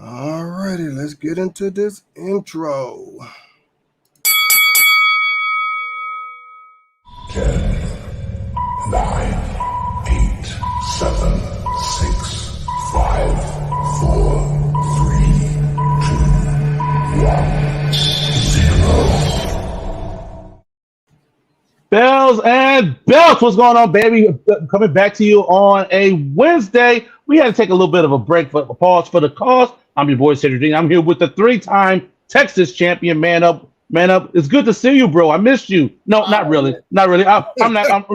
Alrighty, let's get into this intro. 10, 9, 8, 7, 6, 5, 4, 3, 2, 1, 0. Bells and belts, what's going on, baby? Coming back to you on a Wednesday. We had to take a little bit of a break for a pause for the cause. I'm your boy Cedric Dean. I'm here with the three-time Texas champion, Man Up. Man Up, it's good to see you, bro. I missed you. No, not really. Not really. I'm not.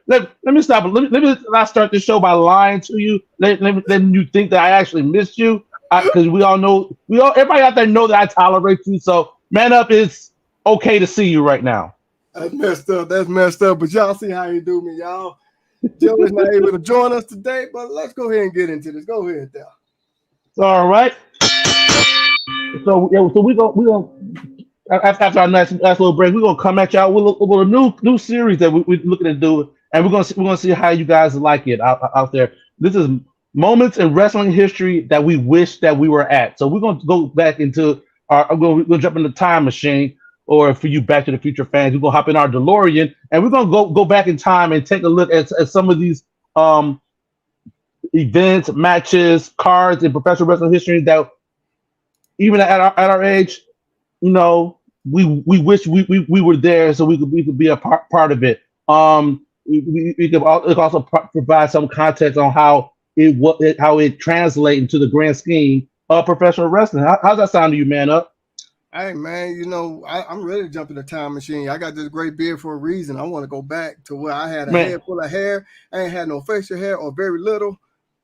Let me stop. Let me not start this show by lying to you. Then you think that I actually missed you. Because we all know, everybody out there know that I tolerate you. So, Man Up, it's okay to see you right now. That's messed up. That's messed up. But y'all see how you do me, y'all. Joe is not able to join us today, but let's go ahead and get into this. Go ahead, Dale. All right. So we gonna after our last little break, we're gonna come at y'all with a new series that we're looking to do, and we're gonna see how you guys like it out there. This is moments in wrestling history that we wish that we were at. So we're gonna go back into we'll jump in the time machine. Or for you Back to the Future fans, we're gonna hop in our DeLorean and we're gonna go back in time and take a look at some of these events, matches, cards in professional wrestling history that even at our age, you know, we wish we were there so we could be a part of it. We could also provide some context on how it translates into the grand scheme of professional wrestling. How's that sound to you, Man Up? Hey, man, you know, I'm ready to jump in the time machine. I got this great beard for a reason. I want to go back to where I had a head full of hair. I ain't had no facial hair or very little.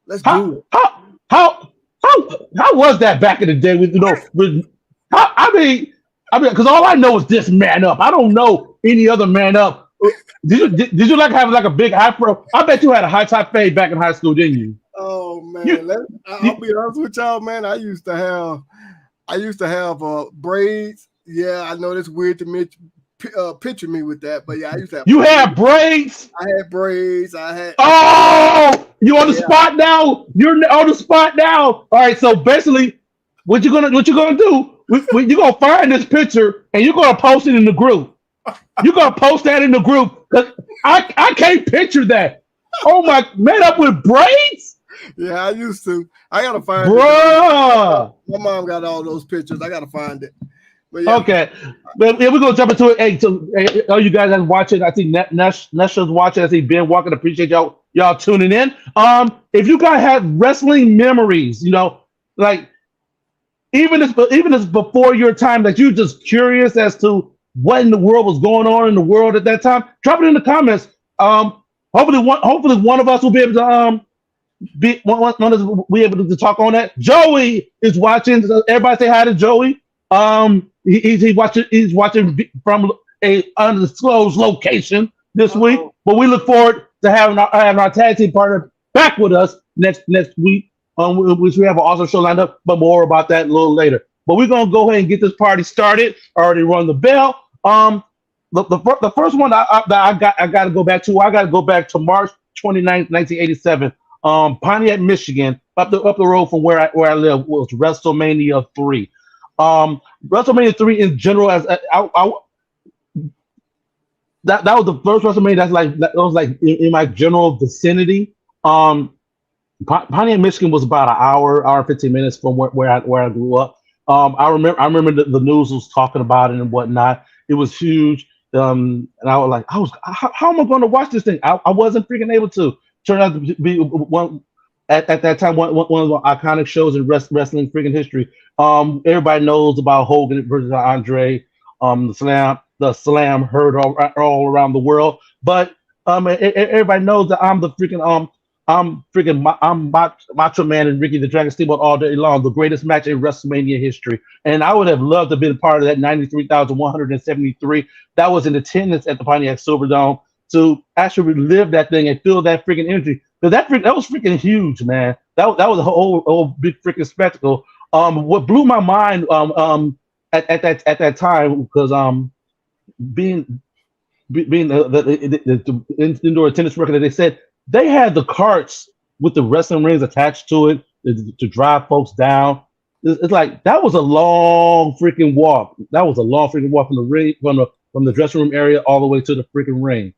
Let's do it. How was that back in the day? I mean, because all I know is this Man Up. I don't know any other Man Up. Did you like have like a big afro? I bet you had a high top fade back in high school, didn't you? Oh man, I'll be honest with y'all, man. I used to have braids. Yeah, I know that's weird to picture me with that, but yeah, I used to have. You had braids. I had braids. I had. Oh, you on the spot now? You're on the spot now. All right, so basically, what you gonna do? You're gonna find this picture and you're gonna post it in the group. You're gonna post that in the group because I can't picture that. Oh my, Man Up with braids. Yeah, I used to. I gotta find Bruh. it. My mom got all those pictures. I gotta find it. But yeah. Okay, but we're gonna jump into it. Hey, so all you guys that watching, I think Nesha's watching. I see Ben Walker. Appreciate y'all tuning in. If you guys have wrestling memories, you know, like even as before your time, that you're just curious as to what in the world was going on in the world at that time, drop it in the comments. Hopefully one of us will be able to be able to talk on that. Joey is watching. So everybody say hi to Joey. He's watching from a undisclosed location this week. But we look forward to having our tag team partner back with us next week. Which we have an awesome show lined up, but more about that a little later. But we're gonna go ahead and get this party started. I already rung the bell. The first one I got to go back to. I got to go back to March 29th, 1987. Pontiac, Michigan, up the road from where I live, was WrestleMania 3. WrestleMania 3 in general, that was the first WrestleMania that was like in my general vicinity. Pontiac, Michigan was about an hour and 15 minutes from where I grew up. I remember the news was talking about it and whatnot. It was huge. And I was like, how am I going to watch this thing? I wasn't freaking able to. Turned out to be one at that time one of the iconic shows in wrestling freaking history. Everybody knows about Hogan versus Andre. The slam heard all around the world. But everybody knows that I'm Macho Man and Ricky the Dragon Steamboat all day long, the greatest match in WrestleMania history. And I would have loved to have been part of that 93,173 that was in attendance at the Pontiac Silverdome to actually relive that thing and feel that freaking energy. Because that was freaking huge, man. That was a whole big freaking spectacle. What blew my mind at that time, because being the indoor attendance record, that they said they had the carts with the wrestling rings attached to it to drive folks down. it's like that was a long freaking walk. That was a long freaking walk from the ring, from the dressing room area all the way to the freaking ring.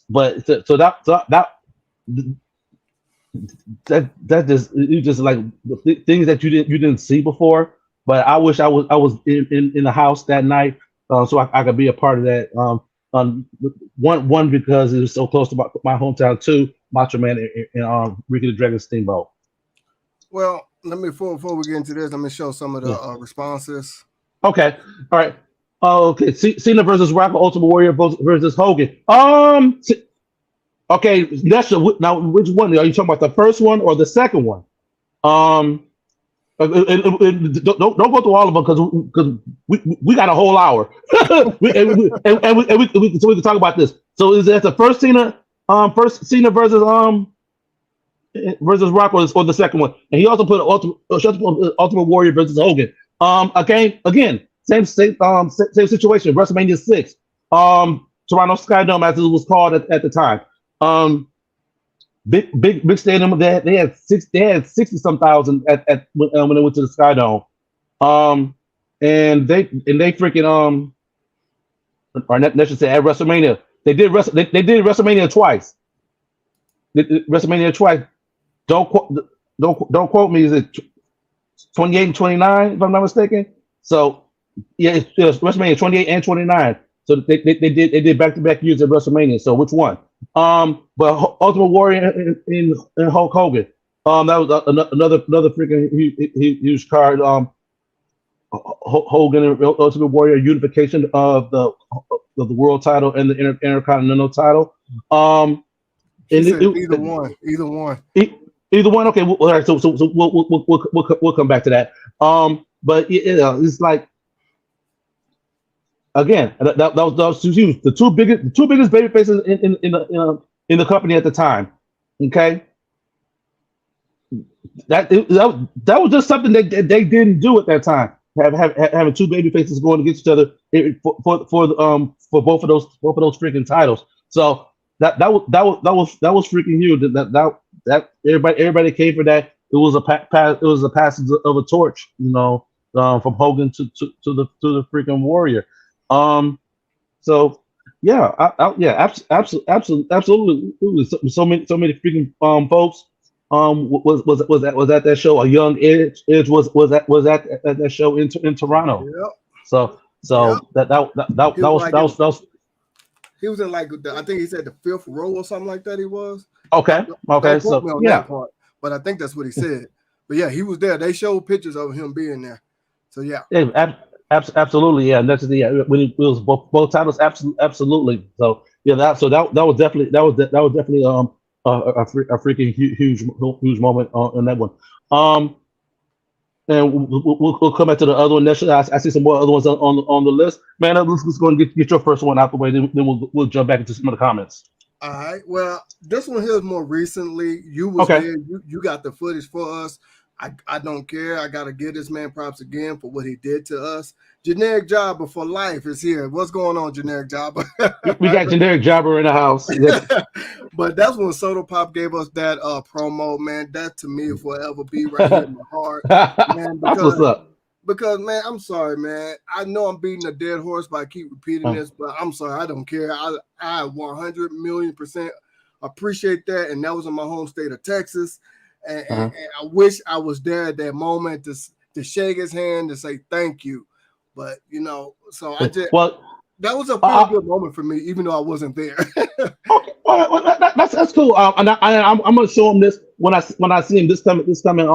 But that just you just like things that you didn't see before. But I wish I was in the house that night, so I could be a part of that. One because it was so close to my hometown. Two, Macho Man and Ricky the Dragon Steamboat. Well, let me before we get into this, let me show some of the responses. Okay, all right. Okay, Cena versus Rock, Ultimate Warrior versus Hogan. Okay, Nesha. Now, which one are you talking about? The first one or the second one? Don't go through all of them because we got a whole hour. So we can talk about this. So is that the first Cena versus Rock or the second one? And he also put Ultimate Warrior versus Hogan. Again, same situation. WrestleMania 6. Toronto Skydome, as it was called at the time. Big stadium. They had 60 some thousand at when they went to the Skydome. And they freaking or let's just say at WrestleMania they did WrestleMania twice. WrestleMania twice. Don't quote me. Is it 28 and 29 if I'm not mistaken? So yeah, it's WrestleMania 28 and 29. So they did back-to-back years at WrestleMania. So which one? But Ultimate Warrior in Hulk Hogan. That was another freaking huge card. Hogan and Ultimate Warrior unification of the world title and the Intercontinental title. Either one. Either one. Okay. All right. So we'll come back to that. But it's like. Again, that was huge. The two biggest baby faces in the company at the time. Okay, that was just something that they didn't do at that time. Having two baby faces going against each other for both of those freaking titles. So that was freaking huge. That everybody came for that. It was a passage of a torch, from Hogan to the freaking Warrior. So yeah, absolutely. So many freaking folks was at that show. A young Edge was at that show in Toronto. Yep. So yep. that was. He was in like I think he said the 5th row or something like that. He was. Okay. So yeah. Part, but I think that's what he said. But yeah, he was there. They showed pictures of him being there. So yeah. Absolutely, yeah. And that's when it was both titles, absolutely. So yeah, that was definitely a freaking huge moment in that one. And we'll come back to the other one. I see some more other ones on the list. Man, let's go and get your first one out the way. Then we'll jump back into some of the comments. All right. Well, this one here is more recently. You was there. You got the footage for us. I don't care. I gotta give this man props again for what he did to us. Generic Jobber for life is here. What's going on, Generic Jobber? We got Generic Jobber in the house. But that's when Soda Pop gave us that promo, man. That to me will forever be right here in my heart, man. That's what's up. Because man, I'm sorry, man. I know I'm beating a dead horse, but I keep repeating this. But I'm sorry, I don't care. I 100,000,000% appreciate that, and that was in my home state of Texas. And I wish I was there at that moment to shake his hand to say thank you. But so I just that was a pretty good moment for me, even though I wasn't there. Okay, well, that's cool. And I'm gonna show him this when I see him this coming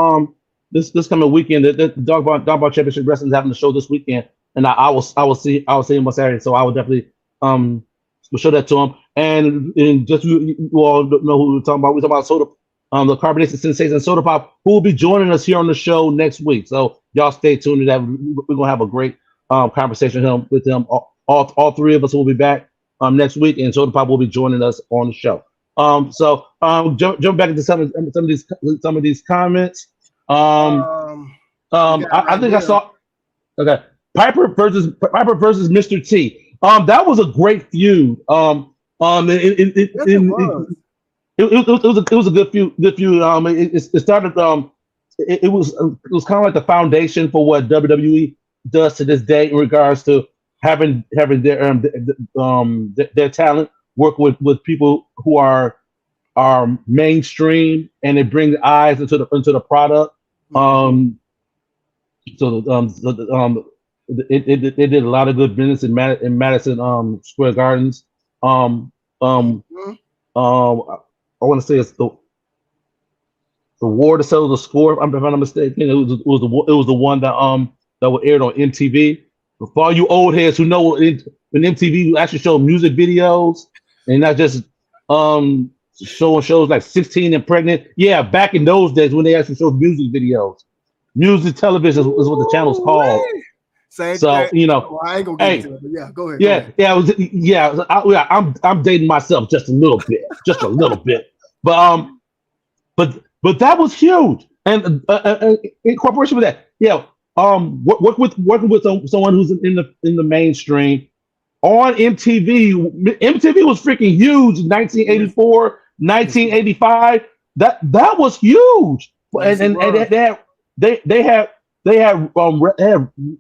weekend. The Dogbar Championship Wrestling is having a show this weekend, and I will see him on Saturday. So I will definitely show that to him. And just you all know who we're talking about. We're talking about Soda. The Carbonation Sensation Soda Pop, who will be joining us here on the show next week. So y'all stay tuned to that. We're gonna have a great conversation with him. All three of us will be back next week, and Soda Pop will be joining us on the show. Jump back into some of these comments. I think I saw. Okay, Piper versus Mr. T. That was a great feud. It was a good feud. It started it was kind of like the foundation for what WWE does to this day in regards to having their talent work with people who are mainstream, and they bring eyes into the product. It did a lot of good business in Madison Square Gardens. I want to say it's the War to Settle the Score. If I'm not mistaken, it was the one that was aired on MTV. For all you old heads who know when MTV actually showed music videos and not just showing shows like 16 and Pregnant. Yeah, back in those days when they actually showed music videos. Music television is what the channel's called. Same So thing. I ain't gonna get into it, but yeah, go ahead. I'm dating myself just a little bit, but that was huge, and in cooperation with that, working with someone who's in the mainstream on MTV. MTV was freaking huge in 1984, 1985. That was huge, and they had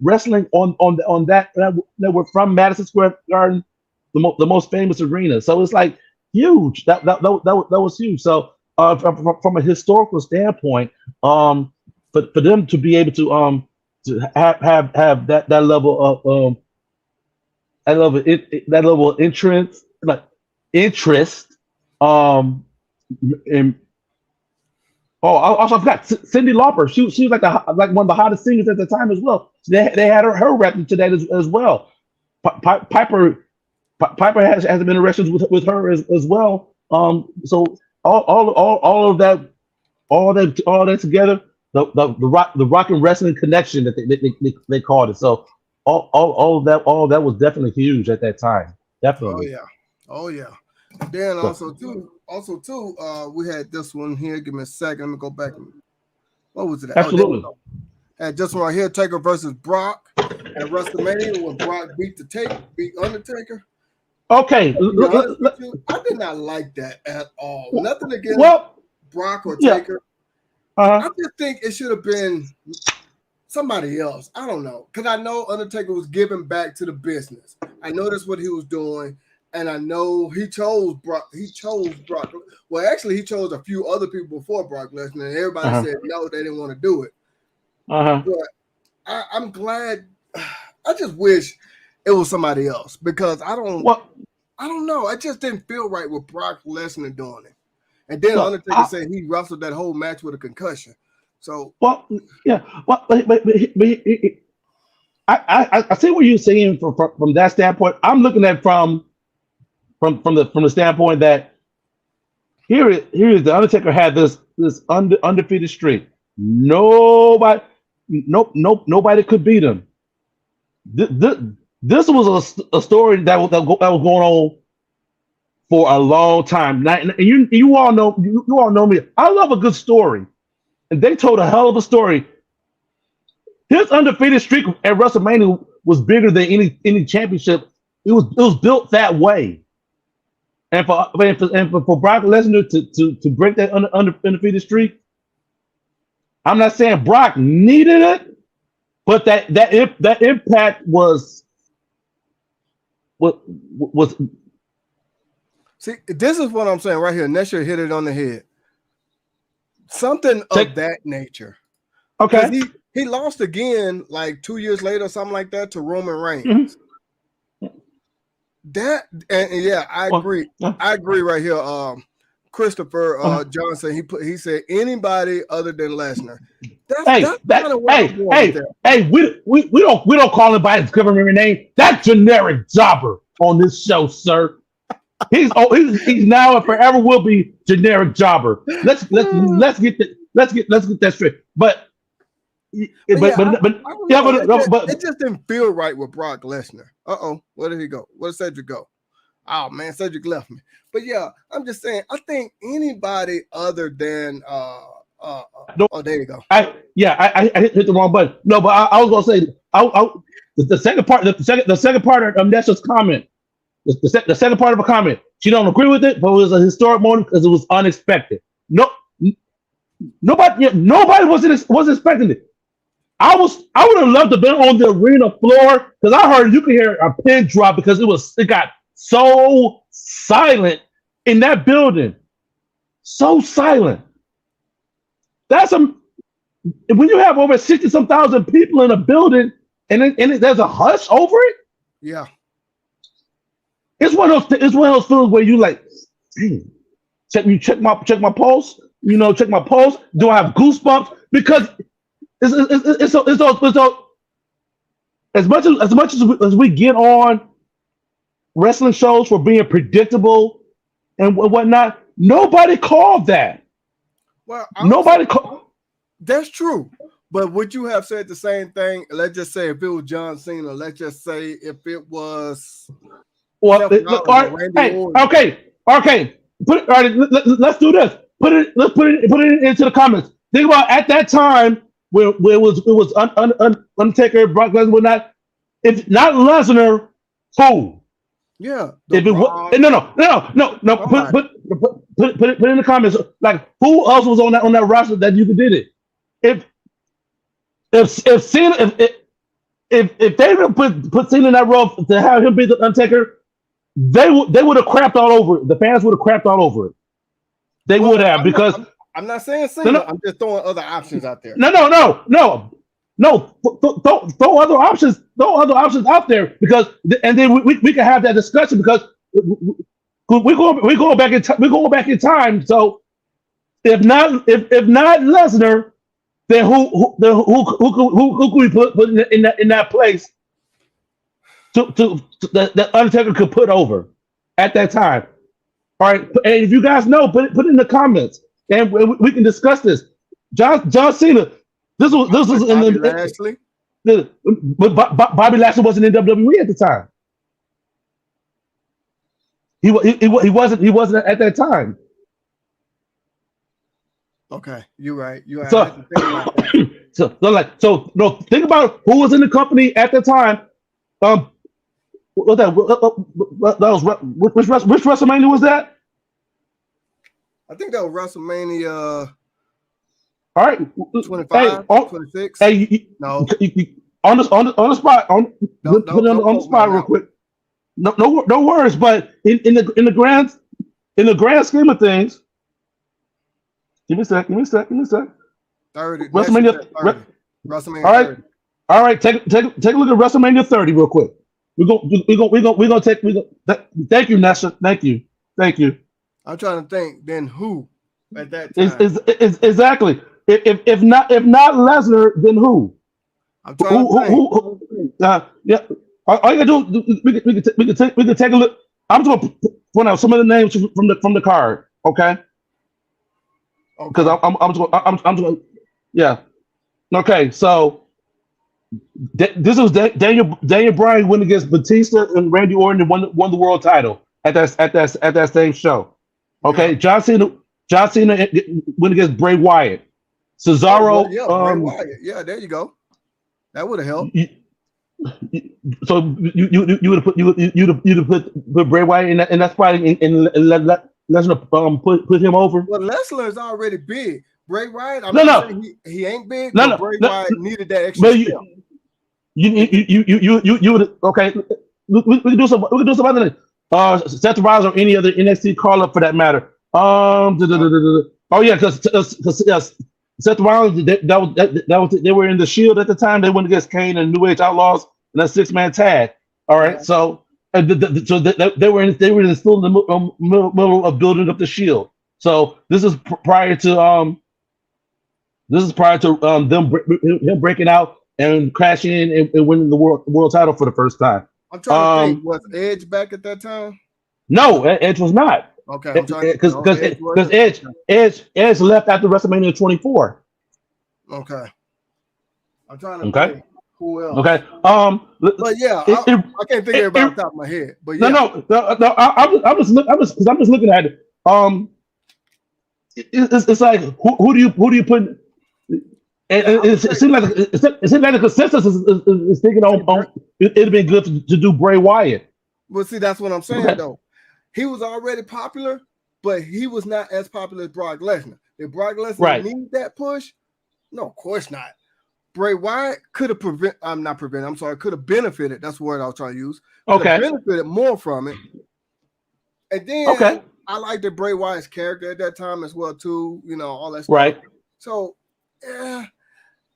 wrestling on that were from Madison Square Garden, the most famous arena. So it's like huge. That was huge. So from a historical standpoint, for them to be able to have that level of interest, in. Oh, also I forgot Cyndi Lauper. She was like one of the hottest singers at the time as well. So they had her repping to that as well. Piper has been in relations with her as well. So all of that together, the rock and wrestling connection that they called it. So all of that was definitely huge at that time. Definitely. Oh yeah. Then also too, we had this one here. Give me a second. Let me go back. What was it? Absolutely. Had this one right here: Taker versus Brock at WrestleMania when Brock beat Undertaker. Okay. I did not like that at all. Nothing against Brock or Taker. I just think it should have been somebody else. I don't know, because I know Undertaker was giving back to the business. I know that's what he was doing. And I know he chose Brock. Well, actually, he chose a few other people before Brock Lesnar, and everybody said no, they didn't want to do it. But I'm glad. I just wish it was somebody else, because I don't know. I just didn't feel right with Brock Lesnar doing it. And then Undertaker said he wrestled that whole match with a concussion. So but I see what you're saying from that standpoint. I'm looking at from the standpoint that here is the Undertaker had this undefeated streak. Nobody could beat him. This was a story that was going on for a long time. And you all know me. I love a good story, and they told a hell of a story. His undefeated streak at WrestleMania was bigger than any championship. It was built that way. And for Brock Lesnar to break that undefeated streak, I'm not saying Brock needed it, but that impact was. See, this is what I'm saying right here. Nesher hit it on the head. Something of that nature. Okay. He lost again like 2 years later, or something like that, to Roman Reigns. I agree. I agree right here. Christopher Johnson. He said anybody other than Lesnar. We don't call him by his government name. That's generic jobber on this show, sir. He's now and forever will be generic jobber. Let's get that straight. It just didn't feel right with Brock Lesnar. Where did he go? Where did Cedric go? Oh man, Cedric left me. But yeah, I'm just saying. I think anybody other than there you go. I hit the wrong button. No, but I was gonna say the second part of Nessa's comment. The second part of a comment. She don't agree with it, but it was a historic moment because it was unexpected. No, Nobody was expecting it. I would have loved to be on the arena floor because I heard you could hear a pin drop because it got so silent in that building. So silent. That's when you have over 60 some thousand people in a building and there's a hush over it. Yeah. It's one of those feelings where you like, dang, check my pulse. Check my pulse. Do I have goosebumps? Because it's so as much as we get on wrestling shows for being predictable and whatnot, nobody called that. Well, Nobody called. that's true. But would you have said the same thing? Let's just say if it was John Cena. Let's just say if it was. Well, Seth Rollins or Randy Orton. okay. Let's do this. Let's put it into the comments. Think about at that time where it was Undertaker, Brock Lesnar, whatnot. If not Lesnar, who? Yeah. If it was, no. Put it in the comments. Like who else was on that roster that you could did it? If Cena if they would put Cena in that role to have him be the Undertaker, they would have crapped all over it. The fans would have crapped all over it. They would have because I'm not saying Cena. No. I'm just throwing other options out there. No. Throw other options. Throw other options out there because and then we can have that discussion because we go back in time. So if not Lesnar, then who could we put in that place to that Undertaker could put over at that time? All right, and if you guys know, put it in the comments, and we can discuss this. John Cena, this was in Bobby Lashley. But Bobby Lashley wasn't in WWE at the time. He wasn't at that time. Okay, you're right. You're right. So think about who was in the company at the time. Which WrestleMania was that? I think that was WrestleMania. All right, 25, 26. Hey, no, on the spot. Put it on the spot real quick. No worries. But in the grand scheme of things, give me a sec. 30. WrestleMania. 30. WrestleMania. All right, 30. all right. Take a look at WrestleMania 30 real quick. We're gonna take. Thank you, Nessa. Thank you. I'm trying to think. Then who at that time? Is exactly. If not Lesnar, then who? I'm trying to think. Yeah. All you gotta do, we can take a look. I'm just gonna point out some of the names from the card, okay? Because I'm just gonna, yeah. Okay, so this was Daniel Bryan went against Batista and Randy Orton and won the world title at that same show. Okay, Yeah. John Cena went against Bray Wyatt. Cesaro. Bray Wyatt. Yeah, there you go. That would have helped. So you would have put Bray Wyatt in that spot and let Lesnar put him over. Well, Lesnar is already big. Bray Wyatt. He ain't big. No, Bray Wyatt needed that extra step. You would okay. We can do some other things. Seth Rollins or any other NXT call up for that matter. Oh yeah, because Seth Rollins they were in the Shield at the time. They went against Kane and New Age Outlaws in a 6-man tag. All right, so they were still in the middle of building up the Shield. So this is prior to him breaking out and crashing in and winning the world title for the first time. I'm trying to think. Was Edge back at that time? No, Edge was not. Okay, because Edge left after WrestleMania 24. Okay, I'm trying to think who else. Okay, but yeah, I can't think of everybody off the top of my head. But yeah, no. I'm just looking at it. It's like who do you put? It seems like the consensus is thinking on it'd been good to do Bray Wyatt. Well, see, that's what I'm saying though. He was already popular, but he was not as popular as Brock Lesnar. Did Brock Lesnar Right. need that push? No, of course not. Bray Wyatt could have could have benefited. That's the word I was trying to use. Could have benefited more from it. And then I liked the Bray Wyatt's character at that time as well, too. You know, all that stuff. Right. So, yeah,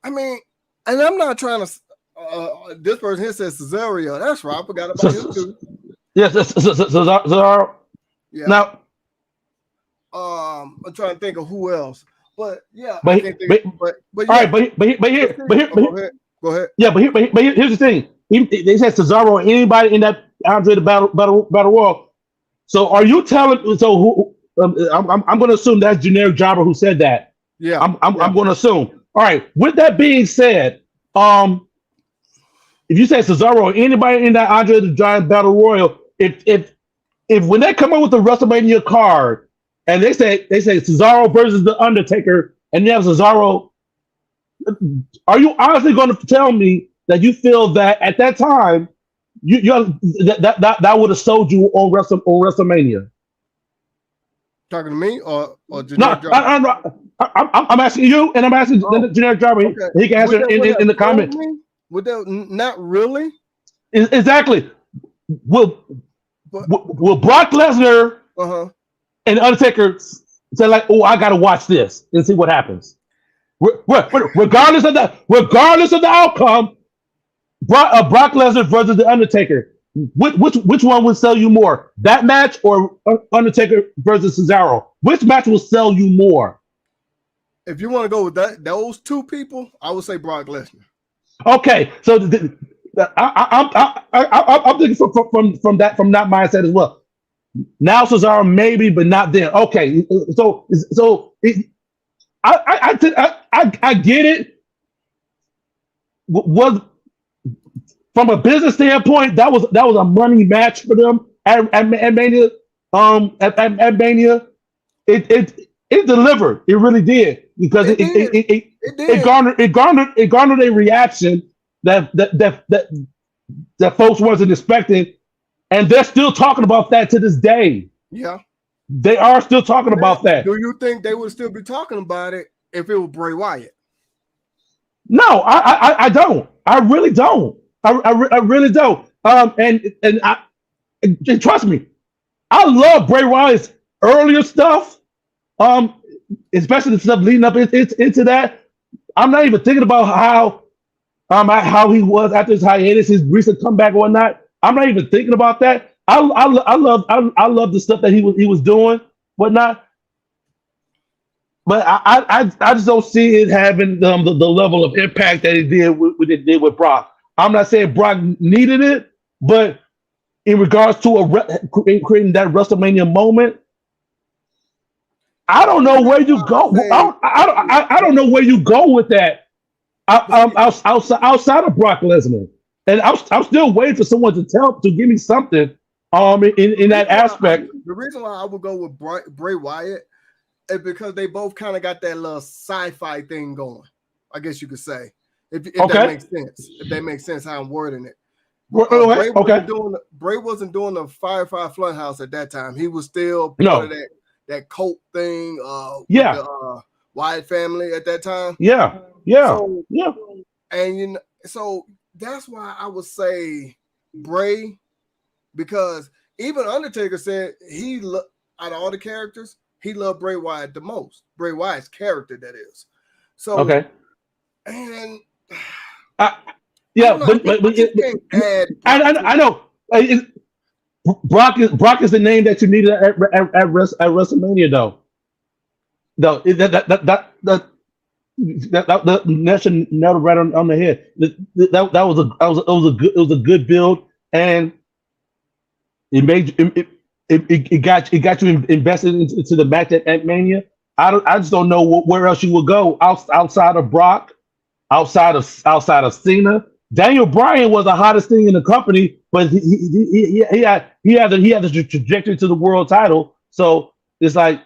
I mean, and I'm not trying to. This person here says Cesaro. That's right. I forgot about him too. Yes, Cesaro. Yeah. Now, I'm trying to think of who else, but yeah, but yeah. All right, but here, go ahead. Yeah, but here's the thing. They said Cesaro or anybody in that Andre the Battle Royal. So are you telling? So who? I'm going to assume that's generic jobber who said that. Yeah, I'm going to assume. All right. With that being said, if you say Cesaro or anybody in that Andre the Giant Battle Royal, if when they come up with the WrestleMania card and they say Cesaro versus the Undertaker and you have Cesaro, are you honestly going to tell me that you feel that at that time that would have sold you on WrestleMania? Talking to me or generic no, I'm asking you, and I'm asking the generic driver. Okay. He can answer in the comment. Would that not really? Exactly. Will Brock Lesnar and Undertaker say like, "Oh, I got to watch this and see what happens"? Regardless of the outcome, Brock Lesnar versus the Undertaker. Which one would sell you more? That match or Undertaker versus Cesaro? Which match will sell you more? If you want to go with those two people, I would say Brock Lesnar. Okay, so I'm thinking from that mindset as well. Now Cesaro maybe, but not then. Okay, so I get it. Was from a business standpoint, that was a money match for them at Mania. At Mania, it delivered. It really did because it garnered a reaction that folks wasn't expecting, and they're still talking about that to this day. Yeah, they are still talking about that. Do you think they would still be talking about it if it was Bray Wyatt? No, I don't. I really don't. I really don't. And trust me, I love Bray Wyatt's earlier stuff. Especially the stuff leading up into that. I'm not even thinking about how he was after his hiatus, his recent comeback or whatnot. I'm not even thinking about that. I love the stuff that he was doing, whatnot. But I just don't see it having the level of impact that it did with Brock. I'm not saying Brock needed it, but in regards to creating that WrestleMania moment, I don't know where you go. I don't know where you go with that. Outside of Brock Lesnar, and I'm still waiting for someone to give me something in that aspect. The reason why I would go with Bray Wyatt is because they both kind of got that little sci-fi thing going. I guess you could say, if that makes sense. If that makes sense, how I'm wording it. Bray wasn't doing the Firefly Funhouse at that time. He was still part of that cult thing. With the Wyatt family at that time. And so that's why I would say Bray, because even Undertaker said out of all the characters, he loved Bray Wyatt the most. Bray Wyatt's character, that is. So and I know. Brock is the name that you needed at WrestleMania, though. That Nation nailed it right on the head. That was a good build, and it got you invested into the match at Mania. I just don't know where else you would go outside of Brock, outside of Cena. Daniel Bryan was the hottest thing in the company, but he had the trajectory to the world title. So it's like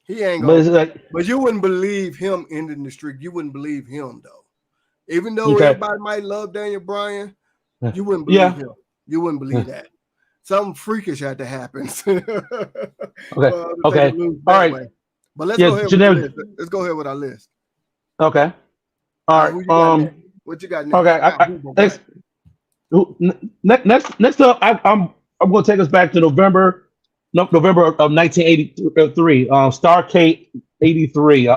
he ain't gonna. But you wouldn't believe him ending the streak. You wouldn't believe him though. Even though everybody might love Daniel Bryan, you wouldn't believe him. You wouldn't believe that. Something freakish had to happen. Okay. All right. But let's Yeah, go ahead with generic. the list. Let's go ahead with our list. Okay. All Who right. you got next? What you got next? Okay. Next, next up, I'm going to take us back to November, no, November of 1983. Starcade 83.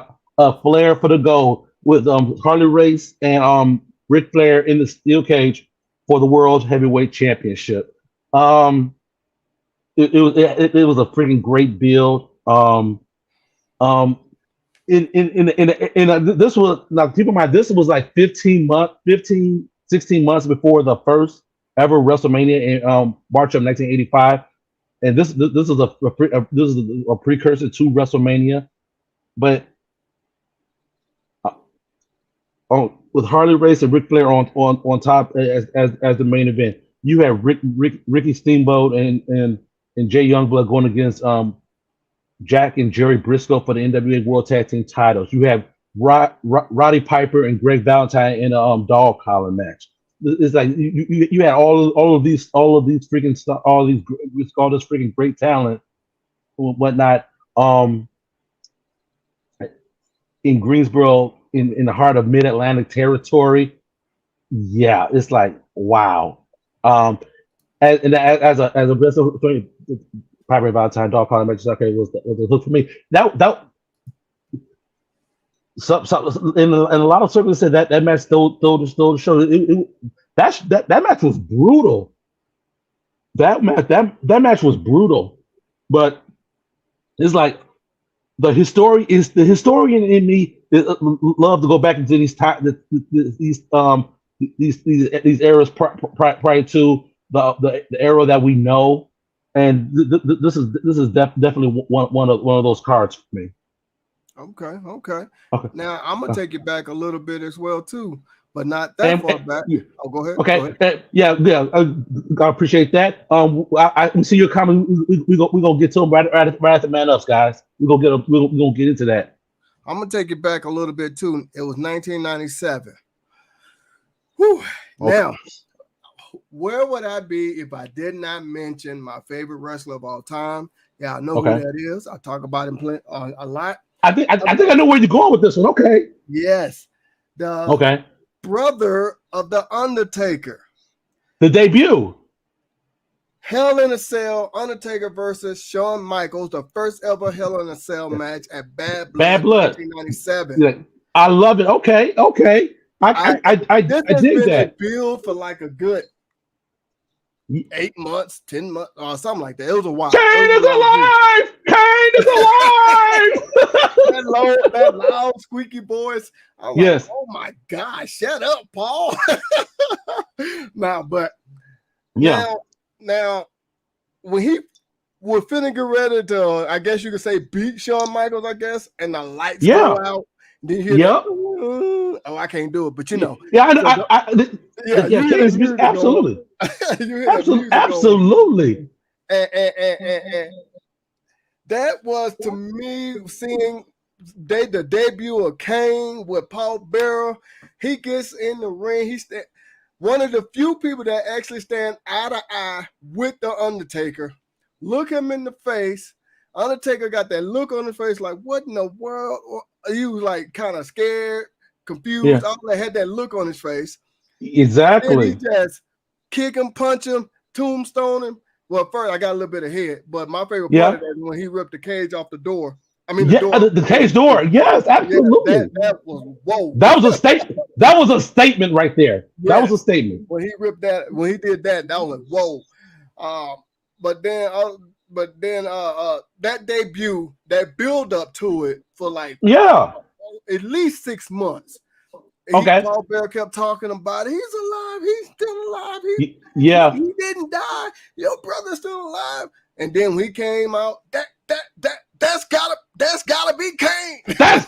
Flair for the gold with Harley Race and Ric Flair in the steel cage for the World Heavyweight Championship. It was a freaking great build. This was, now keep in mind, this was like 16 months before the first ever WrestleMania in March of 1985, and this is this is a precursor to WrestleMania, but with Harley Race and Ric Flair on top as the main event, you have Ricky Steamboat and Jay Youngblood going against Jack and Jerry Briscoe for the NWA World Tag Team titles. You have Roddy Piper and Greg Valentine in a dog collar match. It's like you had all of these freaking stuff, all this freaking great talent and whatnot. In Greensboro, in the heart of Mid Atlantic territory. Yeah, it's like wow. As a wrestler, Piper Valentine dog collar match, okay, was the hook for me. That in a lot of circles said that match stole the show. That match was brutal. That match was brutal, but it's like the historian in me love to go back into these eras prior to the era that we know, and this is definitely one of those cards for me. Okay. Now I'm gonna take it back a little bit as well too, but not that far back. Yeah. Oh, go ahead. Okay. Go ahead. I appreciate that. I see your comment. We gonna get to them right at the man ups, guys. We gonna get into that. I'm gonna take it back a little bit too. It was 1997. Whew. Okay. Now, where would I be if I did not mention my favorite wrestler of all time? Yeah, I know who that is. I talk about him a lot. I think I know where you're going with this one. Okay. Yes, the brother of the Undertaker. The debut. Hell in a Cell, Undertaker versus Shawn Michaels, the first ever Hell in a Cell match at Bad Blood 1997. Yeah, I love it. Okay. I dig that. Build for like a good 8 months, 10 months, or something like that. It was a while. Kane is alive! that loud, squeaky voice. I'm yes. Like, oh my God, shut up, Paul. Now, when he was finna get ready to, I guess you could say, beat Shawn Michaels, I guess, and the lights go out. Then you hear that, I can't do it, but you know. Yeah, absolutely. Absolutely. And that was, to me, seeing the debut of Kane with Paul Bearer. He gets in the ring. He's one of the few people that actually stand eye to eye with the Undertaker. Look him in the face. Undertaker got that look on his face like, what in the world? He was like kind of scared, confused. Yeah. All that had that look on his face. Exactly. And he just kick him, punch him, tombstone him. Well, first I got a little bit of head, but my favorite part of that is when he ripped the cage off the door. I mean, the cage door. Yes, absolutely. Yeah, that was whoa. That was a statement. That was a statement right there. Yes. That was a statement. When he ripped that, when he did that, that was like whoa. But then that debut, that build up to it for like at least 6 months. Paul Bearer kept talking about it. He's alive. He's still alive. He didn't die. Your brother's still alive. And then when he came out, that's gotta be Kane. That's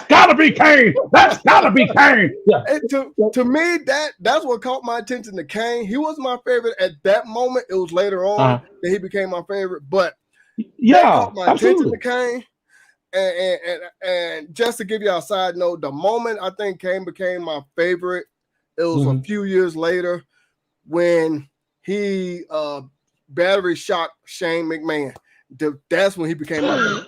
gotta be Kane. That's gotta be Kane. Yeah. And to me, that's what caught my attention to Kane. He was my favorite at that moment. It was later on that he became my favorite, but that caught my attention to Kane. And just to give you a side note, the moment I think Kane became my favorite, it was a few years later when he battery shocked Shane McMahon. That's when he became my favorite.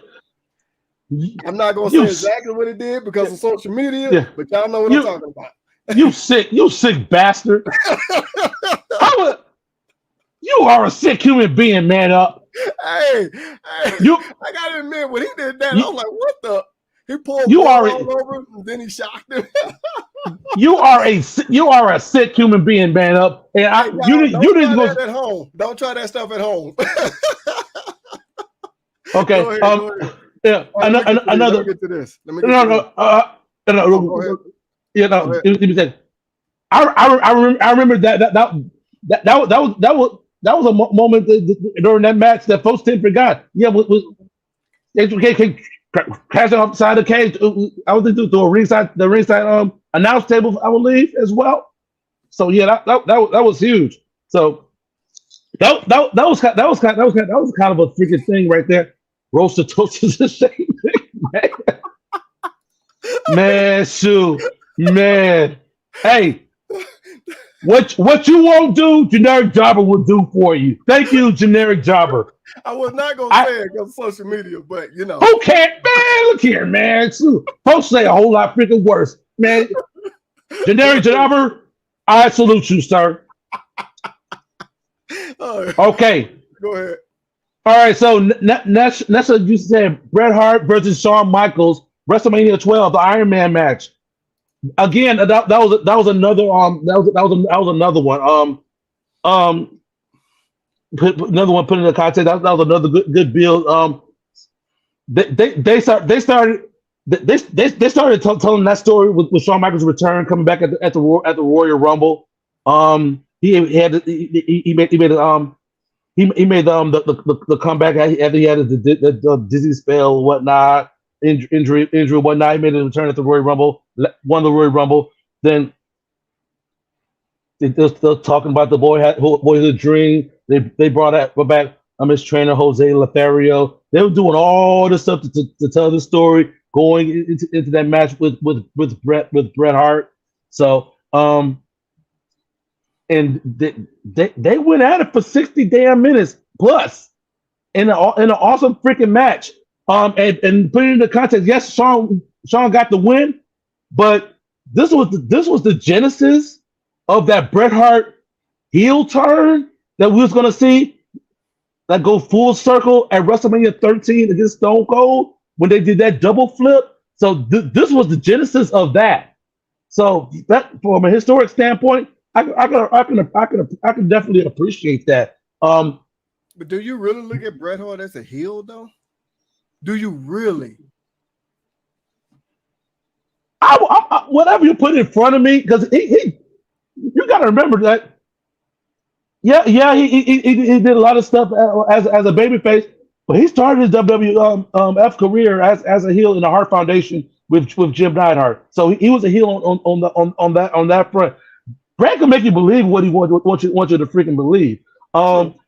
I'm not gonna say exactly what he did because of social media, but y'all know what I'm talking about. You sick bastard. You are a sick human being, man up. Hey, I gotta admit, when he did that, I was like, what the? He pulled blood all over him, and then he shocked him. You are a sick human being, man up. And you need to go at home. Don't try that stuff at home. Okay. Go ahead. Yeah. Another. Let me get to this. No. Let me say. I remember that was a moment during that match that folks didn't forget. Yeah, crashing off the side of the cage. I was through the ringside announce table, I believe, as well. So yeah, that was huge. So that was kind of a freaking thing right there. Roast the toast is the same thing, man. Shoot, man. Hey. What you won't do, Generic Jobber will do for you. Thank you, Generic Jobber. I was not going to say it because of social media, but you know. Who can't, man? Look here, man. Folks say a whole lot freaking worse. Man, Generic Jobber, I salute you, sir. Okay. Go ahead. All right, so Nessa, you said Bret Hart versus Shawn Michaels, WrestleMania 12, the Iron Man match. Again, that was another another one. Another one put in the context. That was another good build. They started telling that story with Shawn Michaels' return, coming back at the Royal Rumble. He made the comeback after he had the dizzy spell and whatnot, injury whatnot. He made a return at the Royal Rumble, won the Royal Rumble. Then they're still talking about the boy had a dream. They brought back his trainer Jose Lothario. They were doing all this stuff to tell the story going into that match with Bret Hart. So and they went at it for 60 damn minutes plus in an awesome freaking match. And put it into context, yes, Shawn got the win, but this was the genesis of that Bret Hart heel turn that we was gonna see that go full circle at WrestleMania 13 against Stone Cold when they did that double flip. So this was the genesis of that. So that, from a historic standpoint, I can definitely appreciate that. But do you really look at Bret Hart as a heel though? Do you really? I whatever you put in front of me, because you got to remember that. Yeah, he did a lot of stuff as a babyface, but he started his WWF career as a heel in the Hart Foundation with Jim Neidhart. So he was a heel on that front. Brad can make you believe what he wants you to freaking believe.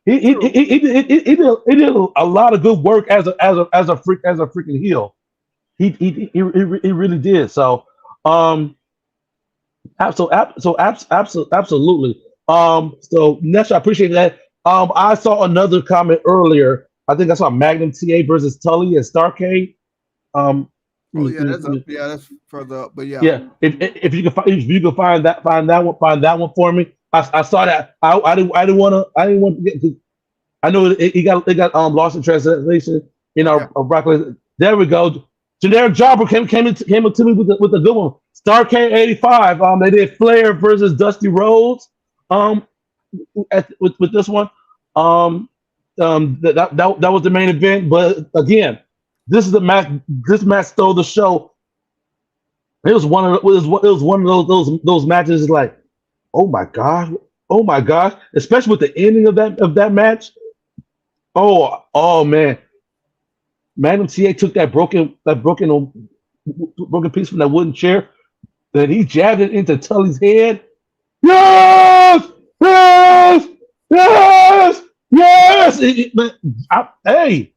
He did a lot of good work as a freaking heel. He really did. So absolutely. So Nesh, I appreciate that. I saw another comment earlier. I think I saw Magnum TA versus Tully at Starrcade. That's further up, but yeah. Yeah, if you can find that one for me. I saw that. I didn't want to get. I know it got lost in translation. Broccoli. There we go. Generic Jobber came up to me with a good one. Starrcade '85. They did Flair versus Dusty Rhodes. With this one. That was the main event. But again, this is the match. This match stole the show. It was one of those matches like, oh my god, especially with the ending of that match. Oh man, Magnum TA took that broken piece from that wooden chair, then he jabbed it into Tully's head. Yes. Hey,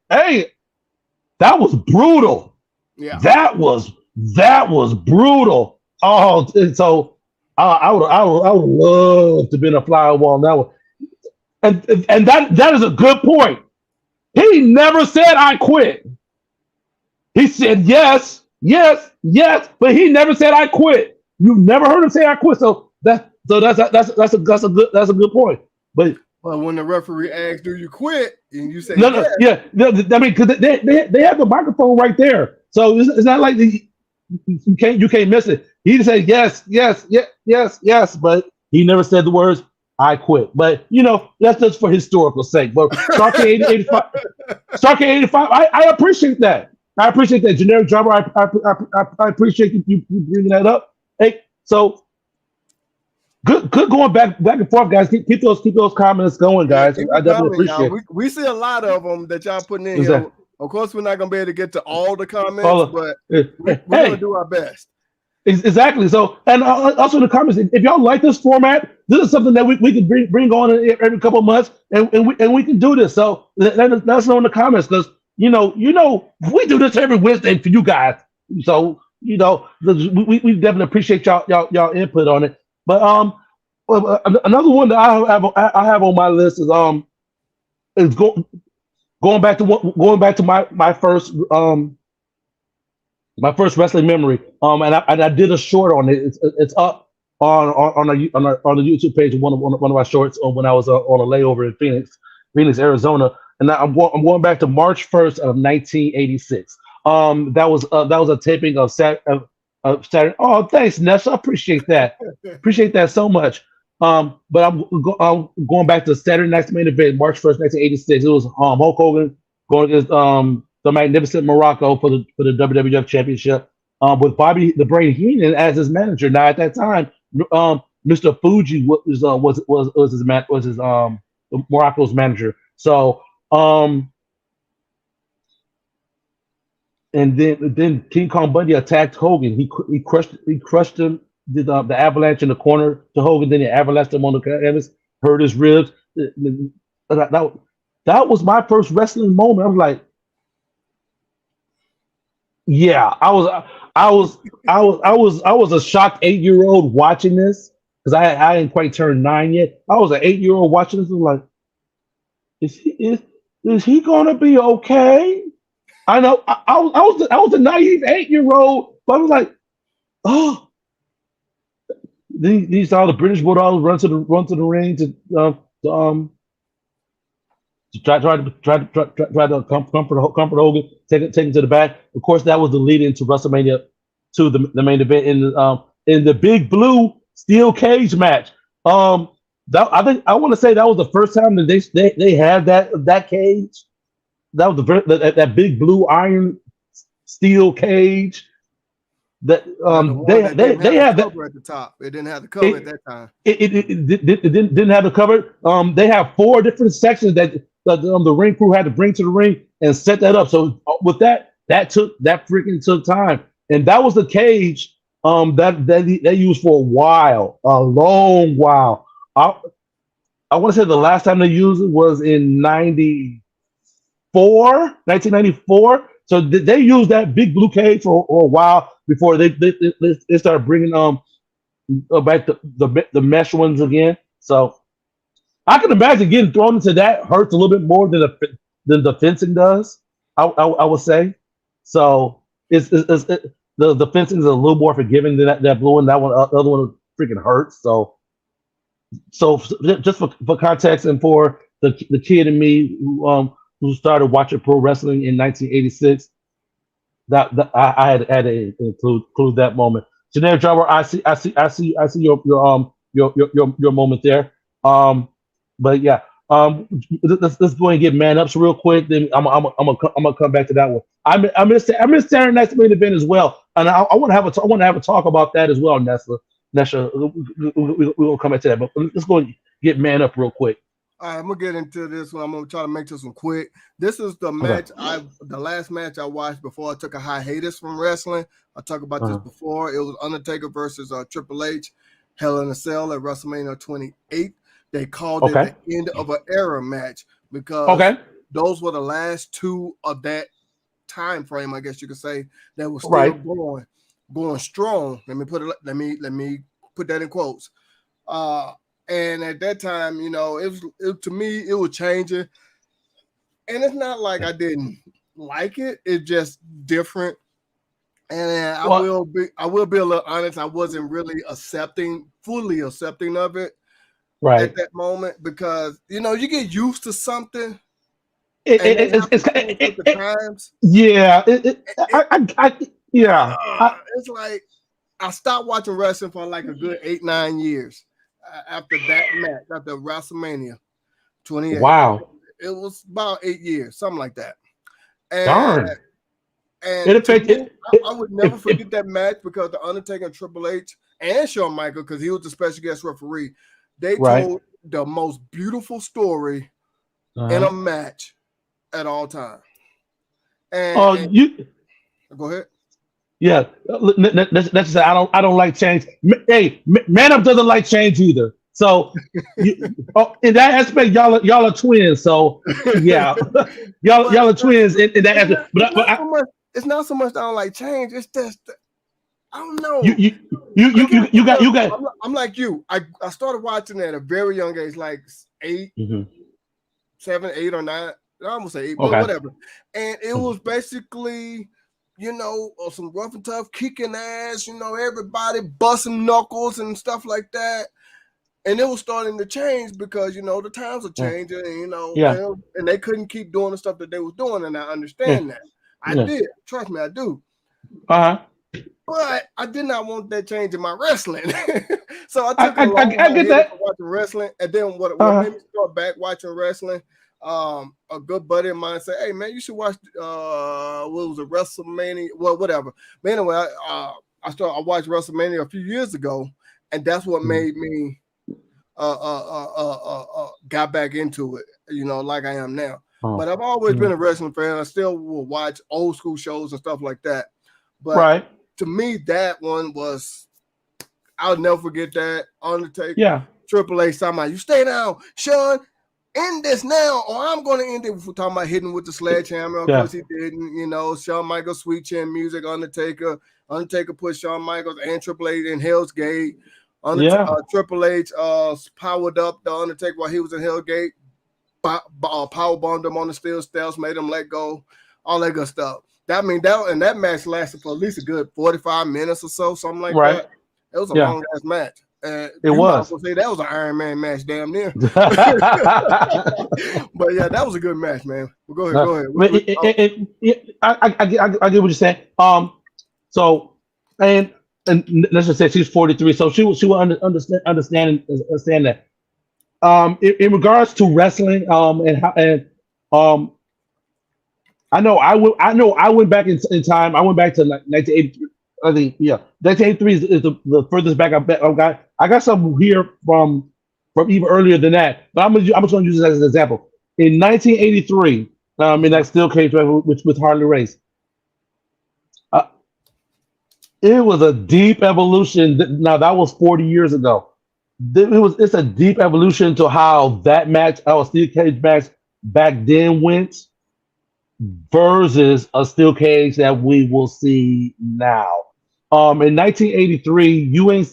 that was brutal. Yeah, that was brutal. Oh, and so I would love to be in a fly on the wall on that one. And that is a good point. He never said I quit. He said yes, yes, yes, but he never said I quit. You never heard him say I quit. That's a good point. But But when the referee asks, "Do you quit?" and you say no, yes, no, yeah, no, I mean, because they have the microphone right there, so it's not like you can't miss it. He just said yes, yes, yes, yes, yes, but he never said the words "I quit." But that's just for historical sake. But Starcade 85, Starcade 85, I appreciate that. I appreciate that, generic drummer. I appreciate you bringing that up. Hey, so good going back and forth, guys. Keep those comments going, yeah, guys. keep I it definitely coming, y'all. appreciate it. We see a lot of them that y'all putting in here. Exactly. Of course, we're not gonna be able to get to all the comments, All of, but hey, we're hey, gonna do our best. exactly. So, and also in the comments, if y'all like this format, this is something that we can bring on every couple of months, and we can do this. So let us know in the comments, because we do this every Wednesday for you guys. So we definitely appreciate y'all input on it. But another one that I have on my list is going back to my first wrestling memory. And I did a short on it. It's up on the YouTube page of one of my shorts when I was on a layover in Phoenix, Arizona. And I'm going back to March 1st of 1986. That was a taping of Saturday. Oh, thanks, Ness. I appreciate that. Appreciate that so much. But I'm going back to Saturday night's main event, March 1st, 1986. It was Hulk Hogan going against the Magnificent Morocco for the WWF Championship, with Bobby the Brain Heenan as his manager. Now at that time, Mr. Fuji was his Morocco's manager. So and then King Kong Bundy attacked Hogan. He crushed him. Did the avalanche in the corner to Hogan. Then he avalanched him on the canvas, hurt his ribs. That was my first wrestling moment. I was like, yeah, I was a shocked 8-year-old watching this, because I hadn't quite turned 9 yet. I was an 8-year-old watching this. I was like, is he gonna be okay? I know I was a naive 8-year-old, but I was like, oh. These saw the British Bulldogs run to the ring to um to try to comfort Hogan, take him to the back. Of course, that was the lead into WrestleMania, to the main event in the Big Blue Steel Cage match. I want to say that was the first time that they had that cage. That was that Big Blue iron steel cage. That they had had the cover at the top. It didn't have the cover at that time. It didn't have the cover. They have 4 different sections that the ring crew had to bring to the ring and set that up. So with that freaking took time, and that was the cage that they used for a long while. I want to say the last time they used it was in 1994. So they used that Big Blue cage for a while before they started bringing back the mesh ones again. So I can imagine getting thrown into that hurts a little bit more than the fencing does. I would say. So the fencing is a little more forgiving than that blue one. That one, the other one freaking hurts. So just for context, and for the kid in me who started watching pro wrestling in 1986, that I had to include that moment. Generic Driver, I see your moment there. But yeah, let's go and get man ups real quick. Then I'm gonna come back to that one. I missed Saturday night's main event as well, and I want to have a talk about that as well, Nesla. We'll come back to that, but let's go and get man up real quick. All right, I'm gonna get into this one. I'm gonna try to make this one quick. This is the match the last match I watched before I took a hiatus from wrestling. I talked about this before. It was Undertaker versus Triple H, Hell in a Cell at WrestleMania 28. They called it the end of an era match because those were the last 2 of that time frame, I guess you could say, that was still going strong. Let me put that in quotes. And at that time, it to me, it was changing. And it's not like I didn't like it. It's just different. And I Well, will be a little honest. I wasn't really fully accepting of it right. at that moment because you get used to something It, and they it, have it's, to it's change with the times. yeah. It, Yeah. it's like I stopped watching wrestling for like a good 8-9 years after that match, after WrestleMania 28. Wow. It was about 8 years, something like that. And Darn. It And to me, affected. I would never forget that match because the Undertaker and Triple H and Shawn Michaels, because he was the special guest referee, they Right. told the most beautiful story in Uh-huh. a match at all time. Oh, And you. go ahead. Yeah. That's I don't like change. Hey, Man Up doesn't like change either. So, in that aspect, y'all are twins. So, yeah, y'all are twins in that aspect. It's not so much that I don't like change. It's just I don't know. You got. I'm like you. I started watching at a very young age, like 8, Mm-hmm. 7, 8, or 9. I almost say 8, Okay. but whatever. And it was basically, some rough and tough kicking ass, everybody busting knuckles and stuff like that. And it was starting to change because, the times are changing, and, Yeah. and they couldn't keep doing the stuff that they was doing. And I understand that. I did. Trust me, I do. Uh-huh. But I did not want that change in my wrestling. So I took I get that. from watching wrestling. And then what made me start back watching wrestling, a good buddy of mine said, "Hey, man, you should watch, what was it, WrestleMania? Well, whatever." But anyway, I watched WrestleMania a few years ago, and that's what made me got back into it, like I am now. But I've always been a wrestling fan. I still will watch old school shows and stuff like that. But to me, that one was, I'll never forget that. Undertaker, Yeah. Triple H talking about, "You stay down, Sean, end this now, or I'm going to end it." We're talking about hitting with the sledgehammer. Of course, he didn't. Shawn Michaels, sweet chin music, Undertaker put Shawn Michaels and Triple H in Hell's Gate. Triple H powered up the Undertaker while he was in Hell's Gate. Power bombed him on the steel steps, made him let go, all that good stuff. That match lasted for at least a good 45 minutes or so, something like that. It was a long ass match. It was. Say that was an Iron Man match, damn near. But yeah, that was a good match, man. Well, go ahead. I get what you're saying. So and let's just say she's 43, so she will understand that. In regards to wrestling, I know I went back in time. I went back to 1983. I think 1983 is the furthest back I've got. I got some here from even earlier than that, but I'm just going to use this as an example. In 1983, in that steel cage with Harley Race, it was a deep evolution. Now that was 40 years ago. It's a deep evolution to how that match, our steel cage match back then went, versus a steel cage that we will see now. In 1983, you ain't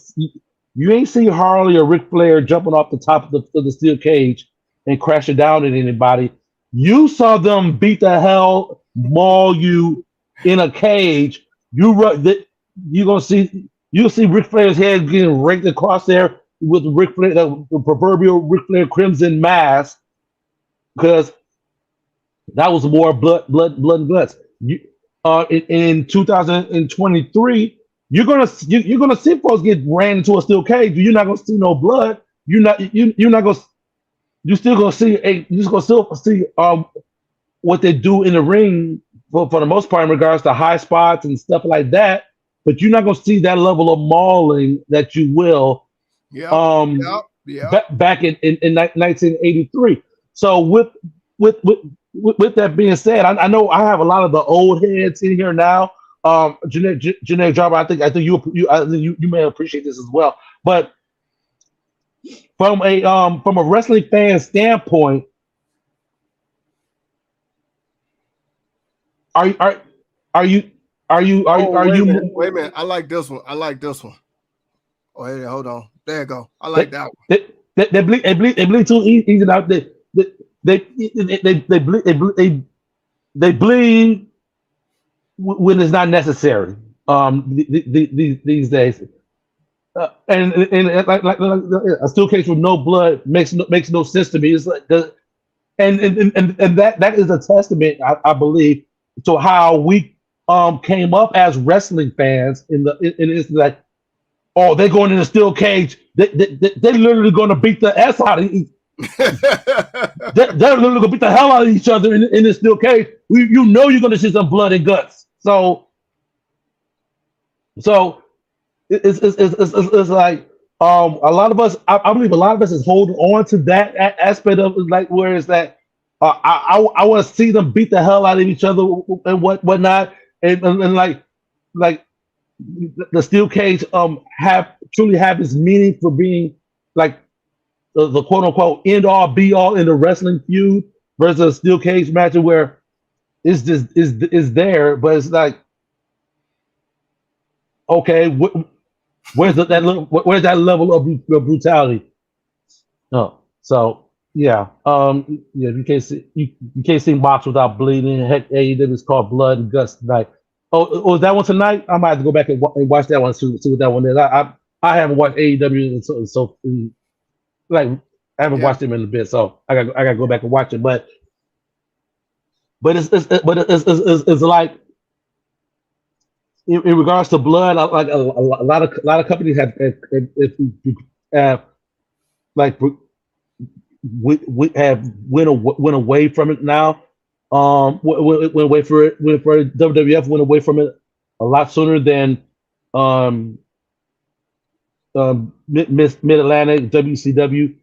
see Harley or Ric Flair jumping off the top of the steel cage and crashing down at anybody. You saw them beat the hell, maul you in a cage. You'll see Ric Flair's head getting raked across there with Ric Flair, the proverbial Ric Flair crimson mask, because that was more blood and guts. In 2023, you're gonna see folks get ran into a steel cage. You're not gonna see no blood. You're still gonna see what they do in the ring for the most part in regards to high spots and stuff like that. But you're not gonna see that level of mauling that you will back in 1983. So with that being said, I know I have a lot of the old heads in here now. Jeanette Jarber, I think you may appreciate this as well. But from a wrestling fan standpoint, are you wait a minute. I like this one. Oh, hey, hold on. There you go. I like that one. They bleed too easy out. They they bleed when it's not necessary. These days, and like a steel cage with no blood makes no sense to me. It's like and that is a testament, I believe, to how we came up as wrestling fans in it's like, oh, they're going in a steel cage. They're literally going to beat the ass out of they're literally going to beat the hell out of each other in this steel cage. You know you're going to see some blood and guts. So it's like a lot of us. I believe a lot of us is holding on to that aspect of like where it's that I want to see them beat the hell out of each other and whatnot and like the steel cage truly have this meaning for being like the quote unquote end all be all in the wrestling feud versus a steel cage match where it's just is there, but it's like, okay, where's that level of brutality? Oh, so yeah, you can't see box without bleeding. Heck, AEW is called Blood and Guts tonight. Oh, is that one tonight? I might have to go back and watch that one, see what that one is. I haven't watched AEW so like I haven't watched them in a bit, so I got to go back and watch it. But it's like in regards to blood, like a lot of companies have like we have went away from it now. Went away for it. WWF went away from it a lot sooner than Mid Atlantic WCW.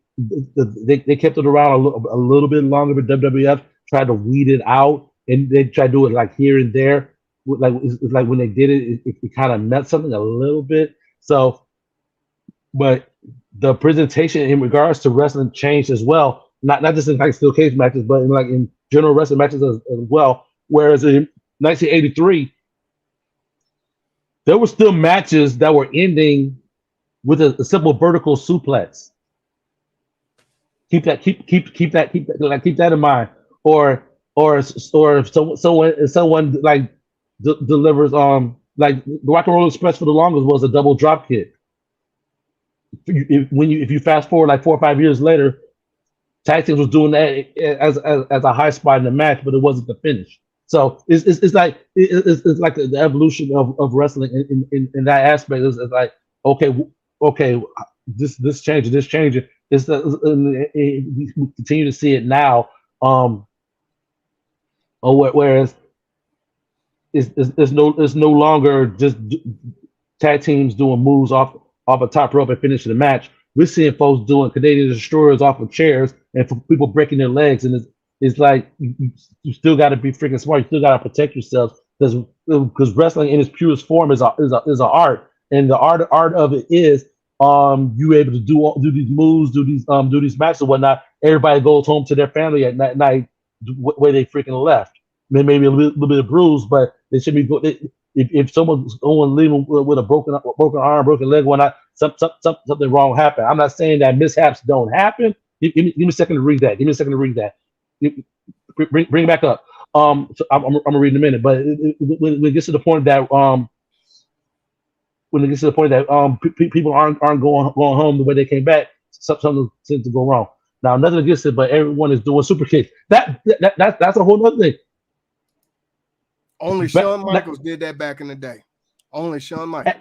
They kept it around a little bit longer, but WWF tried to weed it out, and they tried to do it like here and there. Like it's like when they did it kind of meant something a little bit. So, but the presentation in regards to wrestling changed as well. Not just in like steel cage matches, but in general wrestling matches as well. Whereas in 1983, there were still matches that were ending with a simple vertical suplex. Keep that in mind. Or if someone like delivers like the Rock and Roll Express for the longest was a double drop kick. If you fast forward like 4 or 5 years later, tag teams was doing that as a high spot in the match, but it wasn't the finish. So it's like the evolution of wrestling in that aspect. It's like okay, this changes. It's we continue to see it now. Whereas it's no longer just tag teams doing moves off a top rope and finishing the match. We're seeing folks doing Canadian destroyers off of chairs and for people breaking their legs, and it's like you still got to be freaking smart. You still got to protect yourself because wrestling in its purest form is an art, and the art of it is you able to do these moves, do these matches and whatnot. Everybody goes home to their family at night where they freaking left. Maybe a little bit of bruise, but they should be. If someone's leaving with a broken arm, broken leg, whatnot, something wrong happened. I'm not saying that mishaps don't happen. Give me a second to read that. Bring it back up. So I'm gonna read in a minute. But when it gets to the point that people aren't going home the way they came back, something seems to go wrong. Now nothing against it, but everyone is doing super kicks. That's a whole other thing. Only Shawn Michaels did that back in the day. Only Shawn Michaels.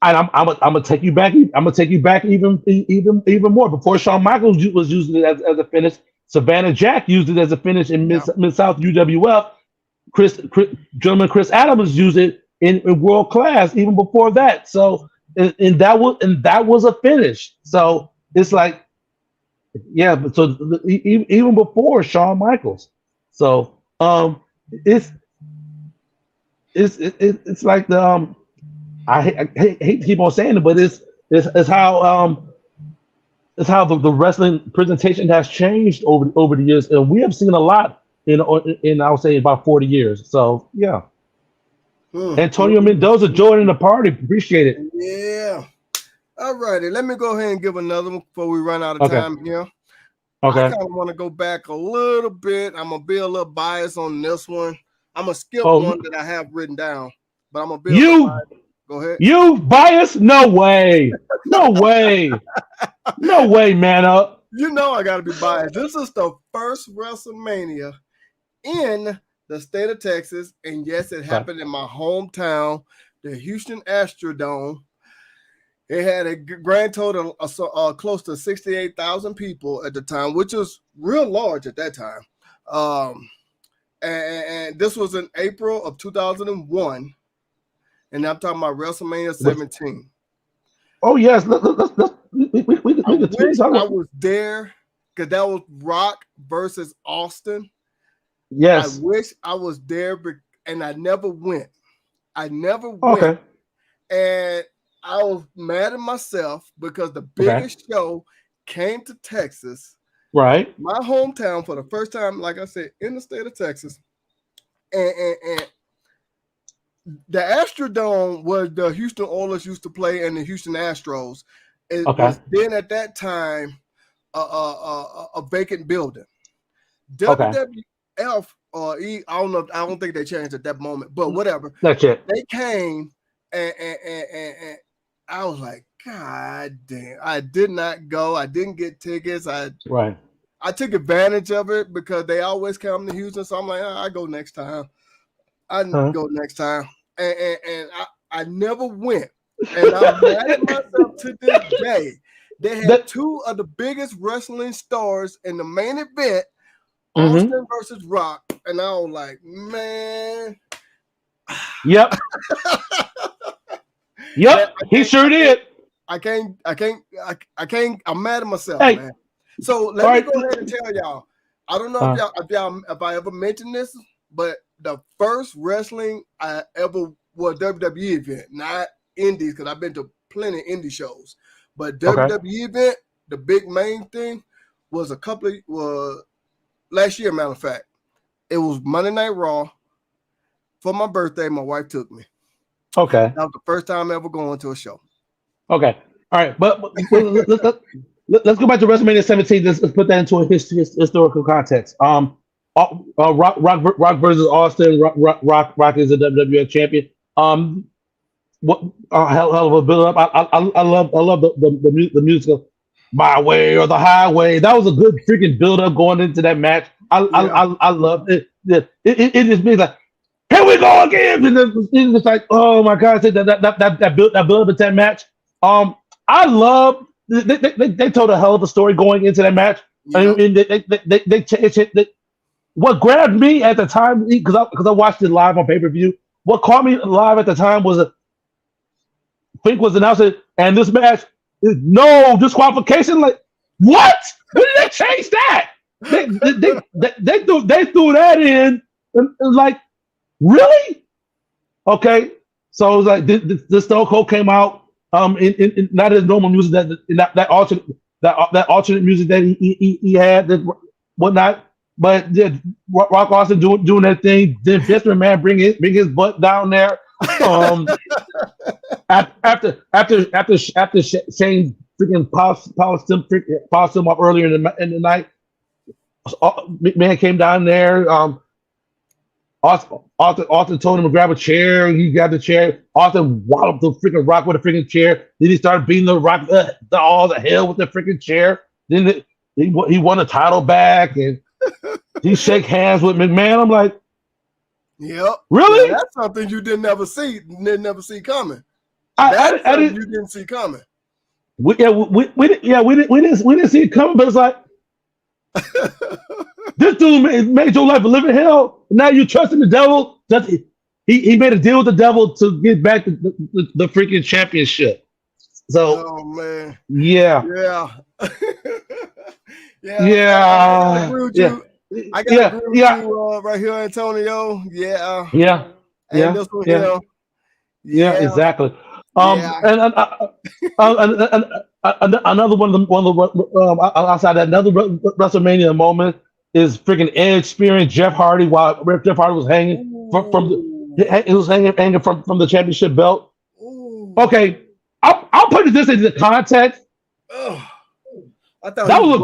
And I'm gonna take you back. I'm gonna take you back even more. Before Shawn Michaels was using it as a finish, Savannah Jack used it as a finish in Mid South UWF. Chris Adams used it in World Class even before that. So and that was a finish. So it's like, yeah. But so even before Shawn Michaels. So it's like the I hate to keep on saying it, but it's how the wrestling presentation has changed over the years, and we have seen a lot in I would say about 40 years. So yeah. Antonio Mendoza joining the party, appreciate it. Yeah. All righty, let me go ahead and give another one before we run out of time here. Okay. I kind of want to go back a little bit. I'm gonna be a little biased on this one. I'm gonna skip Oh, one that I have written down, but I'm gonna build. you Go ahead. you biased? No way. No way. No way, man up. You know I gotta be biased. This is the first WrestleMania in the state of Texas, and yes, it happened in my hometown, the Houston Astrodome. It had a grand total of close to 68,000 people at the time, which was real large at that time. And this was in April of 2001, and I'm talking about WrestleMania 17. Oh yes, we I wish I was there because that was Rock versus Austin. Yes. I wish I was there, and I never went. I never went. Okay. And I was mad at myself because the biggest show came to Texas, Right. my hometown, for the first time, like I said, in the state of Texas. And the Astrodome was the Houston Oilers used to play and the Houston Astros. It was then at that time a vacant building. WWF or I don't know. I don't think they changed at that moment, but whatever. That's it. They came and I was like, God damn! I did not go. I didn't get tickets. I took advantage of it because they always come to Houston, so I'm like, I go next time. Go next time, and I never went. And I'm mad at myself to this day. They had two of the biggest wrestling stars in the main event, Austin versus Rock, and I was like, man. Yep. Yep. He sure did. I can't. I'm mad at myself, hey. Man. So let me go ahead and tell y'all. I don't know if I ever mentioned this, but the first wrestling I ever was WWE event, not indies, because I've been to plenty of indie shows. But WWE event, the big main thing was last year, matter of fact. It was Monday Night Raw. For my birthday, my wife took me. Okay. That was the first time ever going to a show. Okay. All right. But let's go back to WrestleMania 17. Let's put that into a historical context. Rock versus Austin. Rock is a WWF champion. What hell of a build up. I love the music. My Way or the Highway. That was a good freaking build up going into that match. I love it. It just means like, here we go again. And it's like, oh my God, that build up to that match. I love they told a hell of a story going into that match. Yeah. And they what grabbed me at the time, because I watched it live on pay-per-view. What caught me live at the time was Fink was announcing, and this match is no disqualification. Like, what? When did they change that? They threw that in, and like, really? Okay, so it was like the Stone Cold came out in not his normal music, that alternate music that he had, that whatnot. But Rock Austin doing that thing. Then Vince McMahon bring his butt down there. After Shane freaking polished him up earlier in the night, McMahon came down there. Austin told him to grab a chair. He grabbed the chair. Austin walloped the freaking Rock with a freaking chair. Then he started beating the Rock all the hell with the freaking chair. Then he won the title back, and he shake hands with McMahon. I'm like, yep. Really? Yeah, that's something you didn't never see coming. You didn't see coming. We didn't see it coming, but it's like, this dude made your life a living hell. Now you trusting the devil. He made a deal with the devil to get back the freaking championship. So, oh man, yeah. I agree with you. I got to agree with you right here, Antonio. Exactly. And another one of the outside that, another WrestleMania moment is freaking Edge spearing Jeff Hardy while Jeff Hardy was hanging from the championship belt. Ooh. Okay, I'll put this into context. That was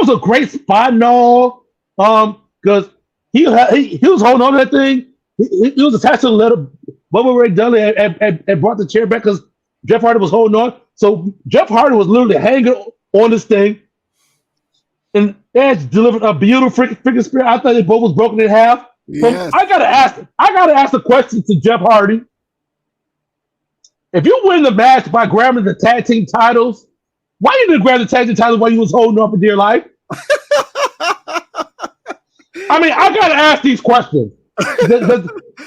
a great spot and all. Because he was holding on to that thing. He was attached to the letter. Bubba Ray Dudley had brought the chair back because Jeff Hardy was holding on. So Jeff Hardy was literally hanging on this thing, and Edge delivered a beautiful freaking spear. I thought they both was broken in half. Yes. I gotta ask the question to Jeff Hardy. If you win the match by grabbing the tag team titles, why you didn't grab the tag team titles while you was holding on for dear life? I mean, I gotta ask these questions.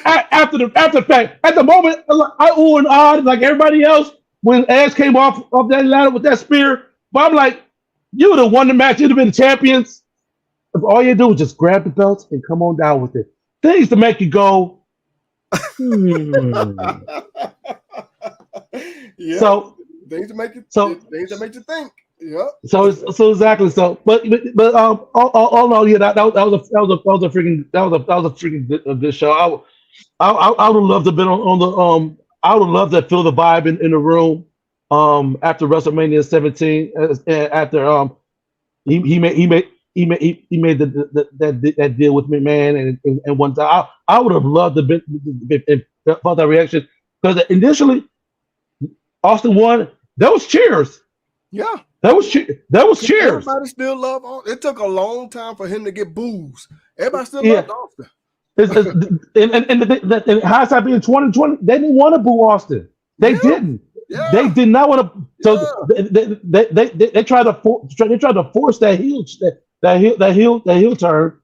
After the fact, at the moment, I ooh and ah like everybody else when Edge came off that ladder with that spear. But I'm like, you would have won the match. You'd have been the champions. If all you do is just grab the belts and come on down with it. Things to make you go. Yeah. So things to make you think. Yeah. So exactly. So, but all in all, yeah, that was a freaking good show. I would love to have been on the I would love to feel the vibe in the room after WrestleMania 17 after he made that deal with McMahon and one time I would have loved to be felt that reaction because initially Austin won. That was cheers. Yeah. That was cheers. Everybody still loved Austin. It took a long time for him to get boos. Everybody still loved Austin. In hindsight being 2020, they didn't want to boo Austin. They didn't. Yeah. They did not want to. So they tried to force that heel turn,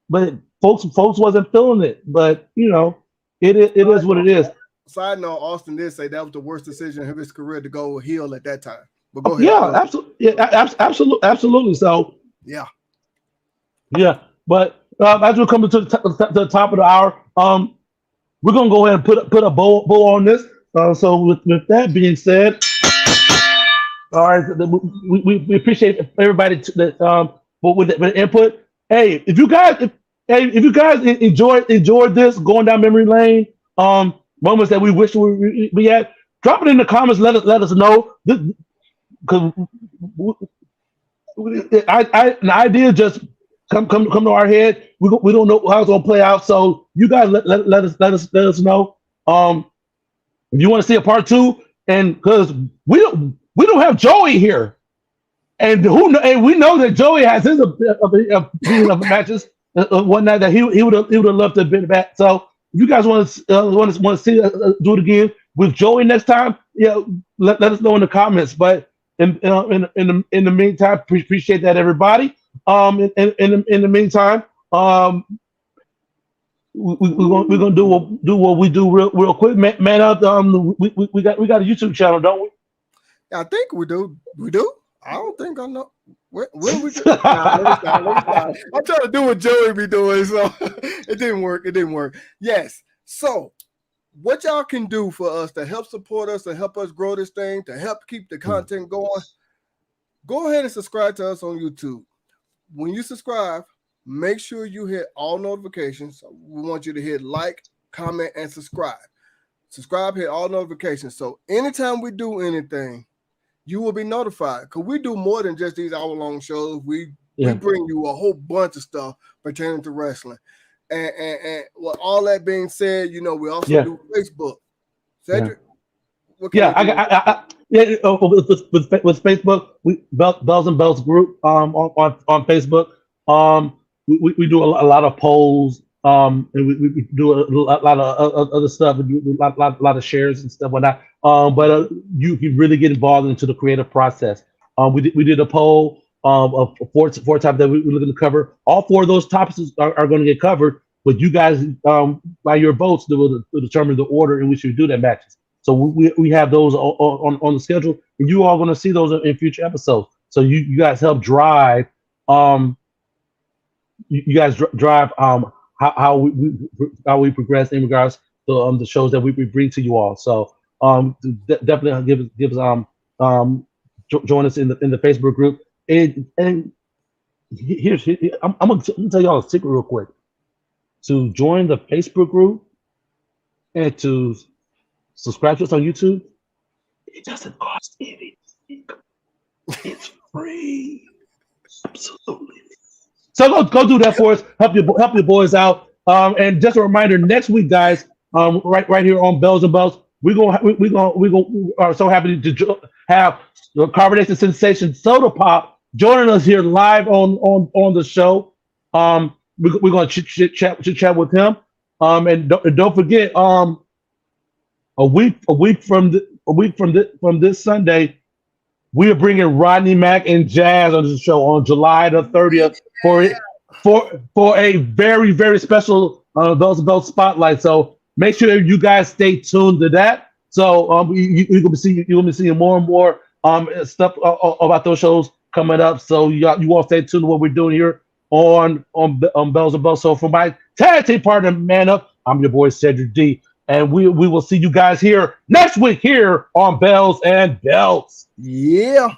but folks wasn't feeling it. But you know, it is what it is. Side note: Austin did say that was the worst decision of his career to go heel at that time. But go ahead. Yeah, absolutely. Yeah, absolutely. So yeah. But as we're coming to the top of the hour, we're gonna go ahead and put a bow on this. So with that being said, all right, we appreciate everybody that with the input. Hey, if you guys enjoyed this going down memory lane, moments that we wish we had, drop it in the comments. Let us know. Because an idea just come to our head. We don't know how it's gonna play out. So you guys let us know. If you want to see a part 2, and because we don't have Joey here, and we know that Joey has his opinion of matches one night that he would have loved to have been back. So if you guys want to see do it again with Joey next time, let us know in the comments. But in the meantime, appreciate that, everybody. In the meantime, we're gonna do what we do real quick. Man up, we got a YouTube channel, don't we? I think we do. We do. I don't think I know. What do we do? Let me stop. I'm trying to do what Joey be doing, so it didn't work. Yes. So what y'all can do for us to help support us, to help us grow this thing, to help keep the content going, go ahead and subscribe to us on YouTube. When you subscribe, make sure you hit all notifications. We want you to hit like, comment, and subscribe. Subscribe, hit all notifications. So anytime we do anything, you will be notified. Because we do more than just these hour-long shows. We bring you a whole bunch of stuff pertaining to wrestling. And with all that being said, we also do Facebook. Cedric? With Facebook, Bells and Bells group on Facebook. We do a lot of polls, and we do a lot of other stuff. We do a lot of shares and stuff like that. But you can really get involved into the creative process. We did a poll of four topics that we're looking to cover. All 4 of those topics are going to get covered, but you guys, by your votes, will determine the order in which you do that matches. So we have those on the schedule, and you are going to see those in future episodes. So you guys help drive. You guys drive how we progress in regards to the shows that we bring to you all. So definitely give us join us in the Facebook group. And here's I'm gonna tell y'all a secret real quick. To join the Facebook group and to subscribe to us on YouTube, it doesn't cost anything. It's free. Absolutely. So go do that for us. Help your boys out. And just a reminder, next week, guys, right here on Bells and Bells, we are so happy to have the Carbonation Sensation Soda Pop joining us here live on the show. We're gonna chit chat with him. And don't forget, a week from this Sunday, we are bringing Rodney Mack and Jazz on the show on July the 30th for a very, very special those spotlight. So make sure you guys stay tuned to that. So you're gonna be seeing more and more stuff about those shows coming up. So you want to stay tuned to what we're doing here on Bells and Bells. So for my tag team partner, Man Up, I'm your boy Cedric D, and we will see you guys here next week here on Bells and Bells. Yeah.